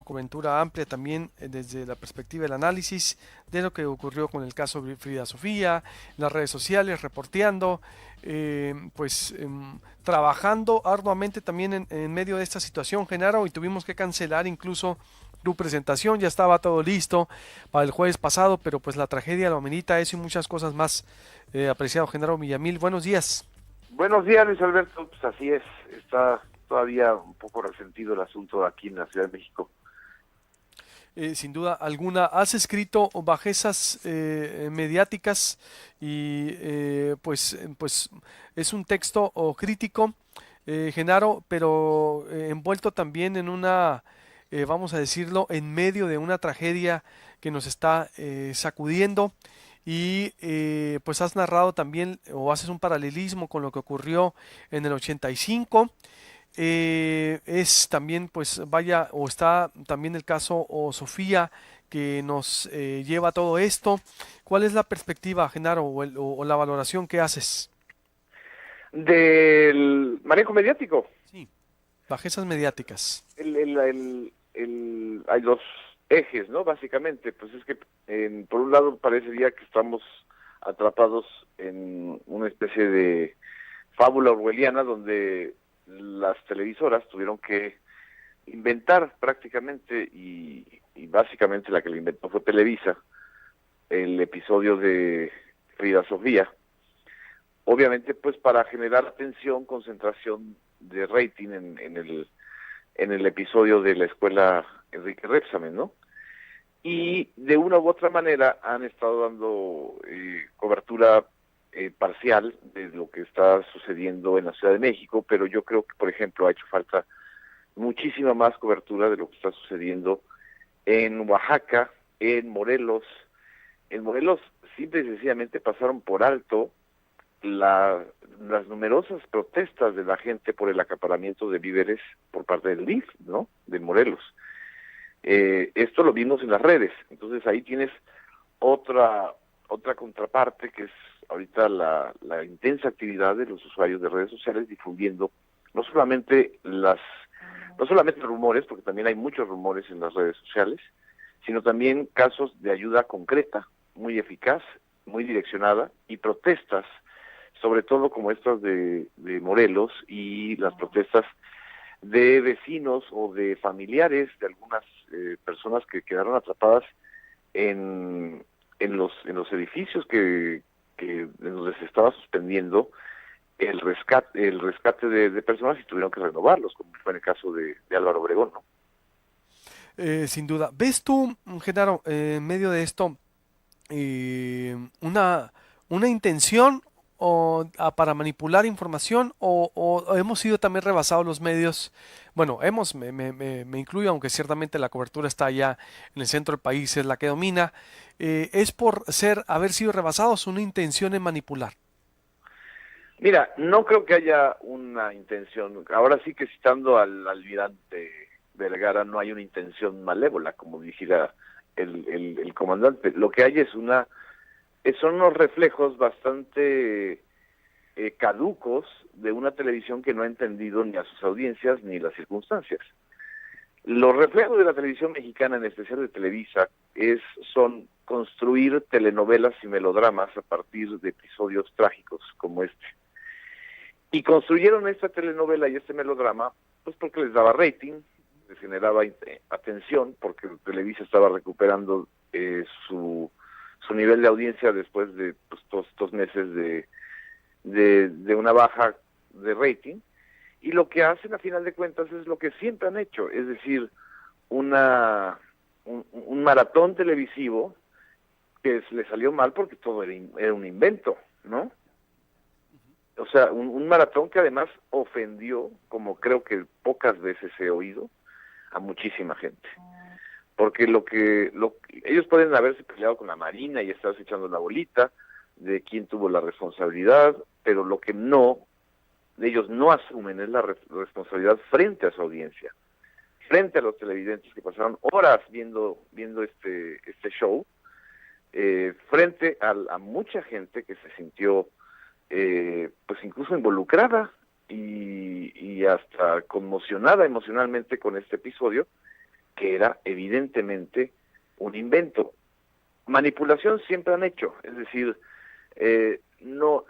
cobertura amplia también desde la perspectiva del análisis de lo que ocurrió con el caso de Frida Sofía, en las redes sociales, reporteando, trabajando arduamente también en medio de esta situación, Genaro, y tuvimos que cancelar incluso tu presentación, ya estaba todo listo para el jueves pasado, pero pues la tragedia lo amerita eso y muchas cosas más. Apreciado Genaro Villamil, buenos días. Buenos días, Luis Alberto. Pues así es, está todavía un poco resentido el asunto aquí en la Ciudad de México. Sin duda alguna, has escrito bajezas mediáticas y pues es un texto crítico, Genaro, pero envuelto también en una, vamos a decirlo, en medio de una tragedia que nos está sacudiendo y pues has narrado también o haces un paralelismo con lo que ocurrió en el 85. Es también, pues vaya, o está también el caso o Sofía que nos lleva a todo esto. ¿Cuál es la perspectiva, Genaro, o la valoración que haces? Del manejo mediático, Sí. Bajezas mediáticas. hay dos ejes, ¿no? Básicamente, pues es que por un lado parecería que estamos atrapados en una especie de fábula orwelliana donde las televisoras tuvieron que inventar prácticamente y básicamente la que lo inventó fue Televisa, el episodio de Frida Sofía, obviamente pues para generar atención, concentración de rating en el episodio de la escuela Enrique Repsamen, ¿no? Y de una u otra manera han estado dando cobertura parcial de lo que está sucediendo en la Ciudad de México, pero yo creo que, por ejemplo, ha hecho falta muchísima más cobertura de lo que está sucediendo en Oaxaca, en Morelos. En Morelos simple y sencillamente pasaron por alto las numerosas protestas de la gente por el acaparamiento de víveres por parte del DIF, ¿no? De Morelos. Esto lo vimos en las redes, entonces ahí tienes otra contraparte que es ahorita la intensa actividad de los usuarios de redes sociales difundiendo no solamente no solamente rumores, porque también hay muchos rumores en las redes sociales, sino también casos de ayuda concreta, muy eficaz, muy direccionada, y protestas, sobre todo como estas de Morelos y las protestas de vecinos o de familiares de algunas personas que quedaron atrapadas en los edificios que en donde se estaba suspendiendo el rescate de personas y tuvieron que renovarlos, como fue en el caso de Álvaro Obregón, ¿no? Sin duda. ¿Ves tú, Genaro, en medio de esto, eh, una intención para manipular información o hemos sido también rebasados los medios? Bueno, me incluyo, aunque ciertamente la cobertura está allá en el centro del país, es la que domina. ¿Es por haber sido rebasados una intención en manipular? Mira, no creo que haya una intención, ahora sí que citando al almirante Vergara, no hay una intención malévola, como dijera el comandante. Lo que hay es son unos reflejos bastante caducos de una televisión que no ha entendido ni a sus audiencias ni las circunstancias. Los reflejos de la televisión mexicana, en especial de Televisa, son construir telenovelas y melodramas a partir de episodios trágicos como este. Y construyeron esta telenovela y este melodrama pues porque les daba rating, les generaba atención, porque Televisa estaba recuperando su nivel de audiencia después de pues, todos estos meses de una baja de rating, y lo que hacen a final de cuentas es lo que siempre han hecho, es decir, un maratón televisivo que le salió mal porque todo era un invento, ¿no? O sea, un maratón que además ofendió, como creo que pocas veces he oído, a muchísima gente. Porque ellos pueden haberse peleado con la Marina y estarse echando la bolita de quién tuvo la responsabilidad, pero lo que ellos no asumen es la responsabilidad frente a su audiencia, frente a los televidentes que pasaron horas viendo este show, frente a mucha gente que se sintió pues incluso involucrada y hasta conmocionada emocionalmente con este episodio, que era evidentemente un invento. Manipulación siempre han hecho, es decir, no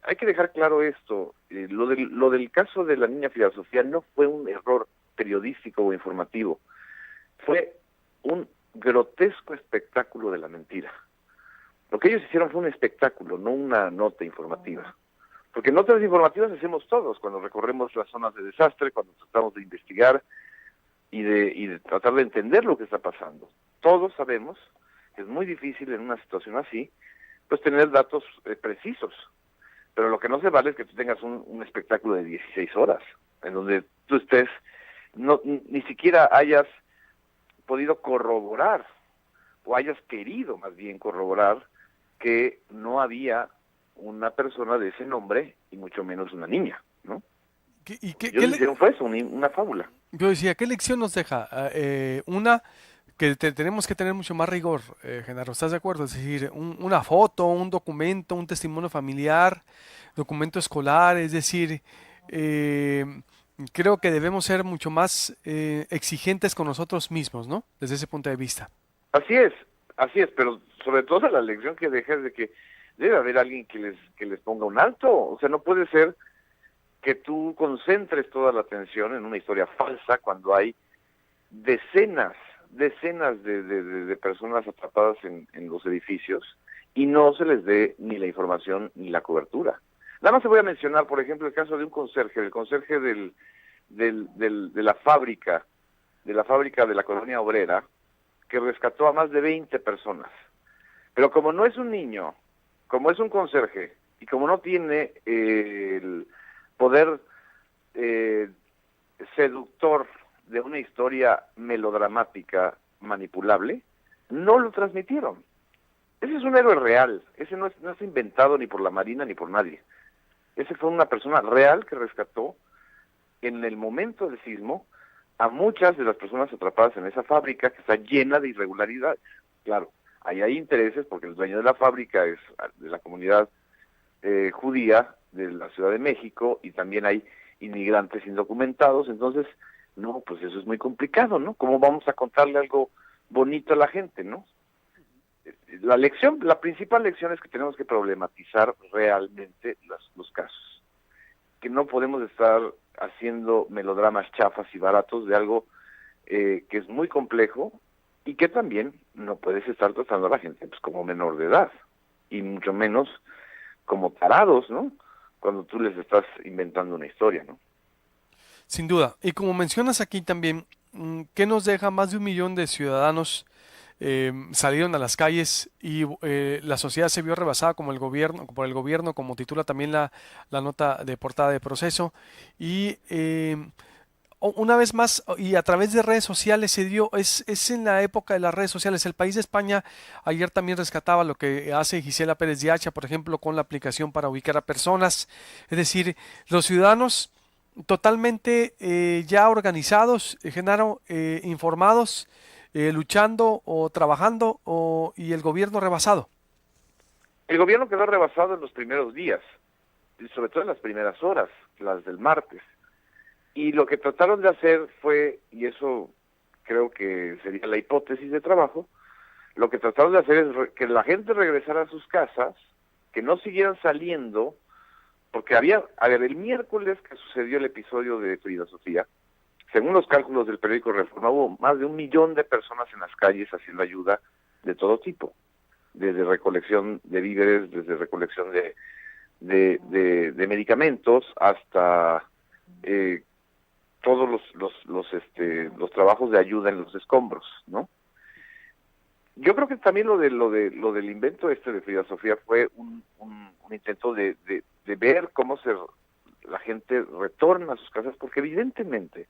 hay que dejar claro esto, lo del caso de la niña Frida Sofía no fue un error periodístico o informativo, fue un grotesco espectáculo de la mentira. Lo que ellos hicieron fue un espectáculo, no una nota informativa. Porque notas informativas hacemos todos cuando recorremos las zonas de desastre, cuando tratamos de investigar y de tratar de entender lo que está pasando. Todos sabemos que es muy difícil en una situación así, pues tener datos precisos. Pero lo que no se vale es que tú tengas un espectáculo de 16 horas, en donde tú estés, ni siquiera hayas podido corroborar, o hayas querido más bien corroborar, que no había una persona de ese nombre, y mucho menos una niña, ¿no? Ellos hicieron fue eso, una fábula. Yo decía, ¿qué lección nos deja? Una, que tenemos que tener mucho más rigor, Genaro, ¿estás de acuerdo? Es decir, una foto, un documento, un testimonio familiar, documento escolar, es decir, eh, creo que debemos ser mucho más exigentes con nosotros mismos, ¿no? Desde ese punto de vista. Así es, pero sobre todo la lección que deja es de que debe haber alguien que les ponga un alto, o sea, no puede ser que tú concentres toda la atención en una historia falsa cuando hay decenas de personas atrapadas en los edificios y no se les dé ni la información ni la cobertura. Nada más te voy a mencionar, por ejemplo, el caso de un conserje, el conserje de la fábrica de la colonia obrera, que rescató a más de 20 personas. Pero como no es un niño, como es un conserje, y como no tiene el poder seductor de una historia melodramática manipulable, no lo transmitieron. Ese es un héroe real, ese no es inventado ni por la Marina ni por nadie. Ese fue una persona real que rescató en el momento del sismo a muchas de las personas atrapadas en esa fábrica que está llena de irregularidades. Claro, ahí hay intereses porque el dueño de la fábrica es de la comunidad judía de la Ciudad de México y también hay inmigrantes indocumentados, entonces, no, pues eso es muy complicado, ¿no? ¿Cómo vamos a contarle algo bonito a la gente, no? La principal lección es que tenemos que problematizar realmente los casos, que no podemos estar haciendo melodramas chafas y baratos de algo que es muy complejo y que también no puedes estar tratando a la gente pues como menor de edad y mucho menos como tarados, ¿no? Cuando tú les estás inventando una historia, ¿no? Sin duda. Y como mencionas aquí también, ¿qué nos deja? Más de 1 millón de ciudadanos salieron a las calles y la sociedad se vio rebasada como por el gobierno, como titula también la nota de portada de Proceso. Y una vez más, y a través de redes sociales se dio, es en la época de las redes sociales. El País de España ayer también rescataba lo que hace Gisela Pérez de Hacha, por ejemplo, con la aplicación para ubicar a personas. Es decir, los ciudadanos totalmente ya organizados, Genaro, informados, luchando o trabajando, y el gobierno rebasado. El gobierno quedó rebasado en los primeros días, y sobre todo en las primeras horas, las del martes. Y lo que trataron de hacer fue, y eso creo que sería la hipótesis de trabajo, lo que trataron de hacer es que la gente regresara a sus casas, que no siguieran saliendo, porque el miércoles que sucedió el episodio de Frida Sofía, según los cálculos del periódico Reforma, hubo más de 1 millón de personas en las calles haciendo ayuda de todo tipo, desde recolección de víveres, desde recolección de medicamentos, hasta todos los trabajos de ayuda en los escombros, ¿no? Yo creo que también lo del invento de Frida Sofía fue un intento de ver cómo la gente retorna a sus casas, porque evidentemente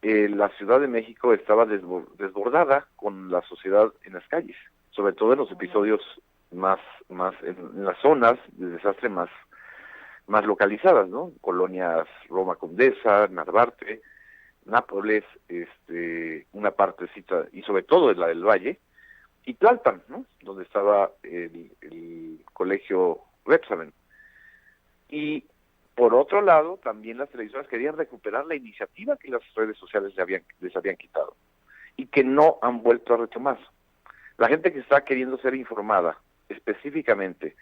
la Ciudad de México estaba desbordada con la sociedad en las calles, sobre todo en los episodios más en las zonas de desastre más localizadas, ¿no? Colonias Roma Condesa, Narvarte, Nápoles, una partecita, y sobre todo la del Valle, y Tlalpan, ¿no? Donde estaba el colegio Repsamen. Y Por otro lado, también las televisoras querían recuperar la iniciativa que las redes sociales les habían quitado y que no han vuelto a retomar. La gente que está queriendo ser informada específicamente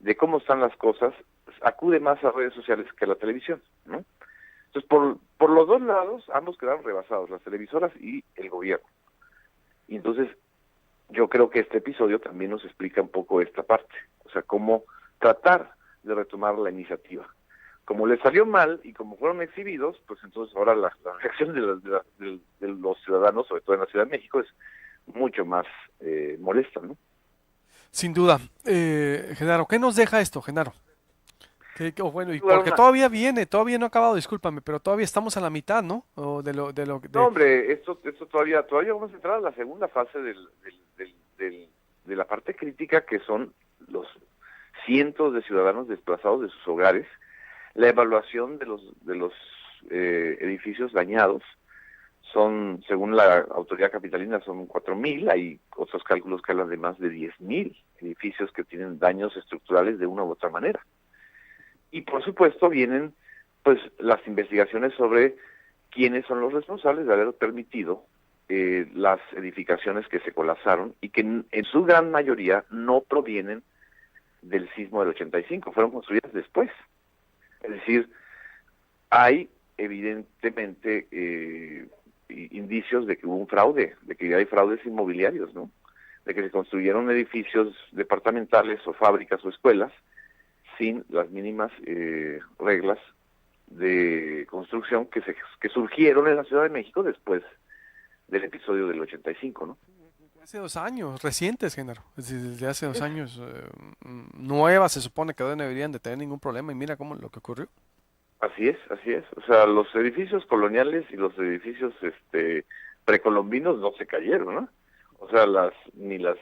de cómo están las cosas acude más a redes sociales que a la televisión, ¿no? Entonces, por los dos lados, ambos quedaron rebasados, las televisoras y el gobierno. Y entonces, yo creo que este episodio también nos explica un poco esta parte, o sea, cómo tratar de retomar la iniciativa. Como les salió mal y como fueron exhibidos, pues entonces ahora la reacción de los ciudadanos, sobre todo en la Ciudad de México, es mucho más molesta, ¿no? Sin duda. Genaro, ¿qué nos deja esto, Genaro? Bueno, y Bueno, porque todavía no ha acabado, discúlpame, pero todavía estamos a la mitad, ¿no? O no, hombre, esto todavía vamos a entrar a la segunda fase de la parte crítica, que son los cientos de ciudadanos desplazados de sus hogares, la evaluación de los edificios dañados. Son, según la autoridad capitalina, son 4,000, hay otros cálculos que hablan de más de 10,000 edificios que tienen daños estructurales de una u otra manera. Y por supuesto vienen pues las investigaciones sobre quiénes son los responsables de haber permitido las edificaciones que se colapsaron y que en su gran mayoría no provienen del sismo del 85, fueron construidas después. Es decir, hay evidentemente indicios de que hubo un fraude, de que hay fraudes inmobiliarios, ¿no? De que se construyeron edificios departamentales o fábricas o escuelas sin las mínimas reglas de construcción que surgieron en la Ciudad de México después del episodio del 85, ¿no? Hace 2 años, recientes, Genaro. Es decir, desde hace 2 años, nuevas, se supone que no deberían de tener ningún problema, y mira cómo lo que ocurrió. Así es. O sea, los edificios coloniales y los edificios precolombinos no se cayeron, ¿no? O sea, ni las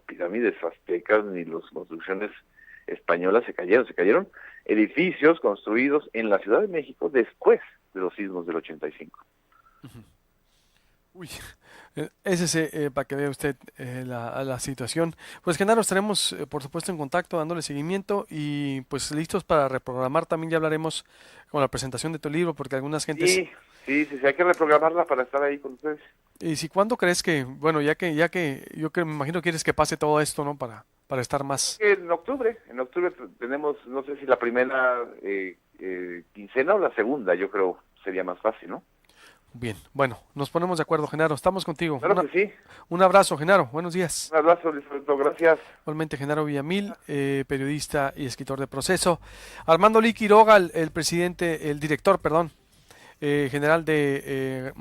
pirámides aztecas ni las construcciones españolas se cayeron edificios construidos en la Ciudad de México después de los sismos del 85. Uy, ese para que vea usted la situación. Pues Genaro, estaremos por supuesto en contacto dándole seguimiento y pues listos para reprogramar. También ya hablaremos con la presentación de tu libro, porque algunas gentes... Sí, hay que reprogramarla para estar ahí con ustedes. ¿Y si cuándo crees que, bueno, ya que yo que me imagino quieres que pase todo esto, ¿no? Para estar más... En octubre tenemos, no sé si la primera quincena o la segunda, yo creo sería más fácil, ¿no? Bien, bueno, nos ponemos de acuerdo, Genaro, estamos contigo. Claro que sí. Un abrazo, Genaro, buenos días. Un abrazo, Lisberto, gracias. Igualmente, Genaro Villamil, periodista y escritor de Proceso. Armando Lee Quiroga, el director general de